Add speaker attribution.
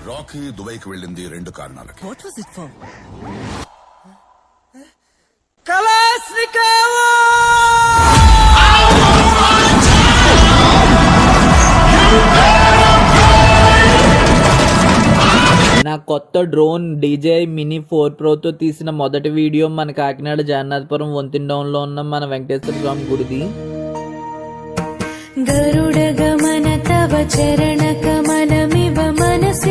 Speaker 1: Rocky దుబాయ్కి వెళ్ళింది 2 కారణాలకి.
Speaker 2: What was it for?
Speaker 3: నా కొత్త డ్రోన్ DJI Mini 4 Proతో తీసిన మొదటి వీడియో మన కాకినాడ జగన్నాథపురం వంతిండౌన్లో ఉన్న మన వెంకటేశ్వర స్వామి గుడిది.
Speaker 4: గరుడ గమన తవ చరణ కమలమివ మనస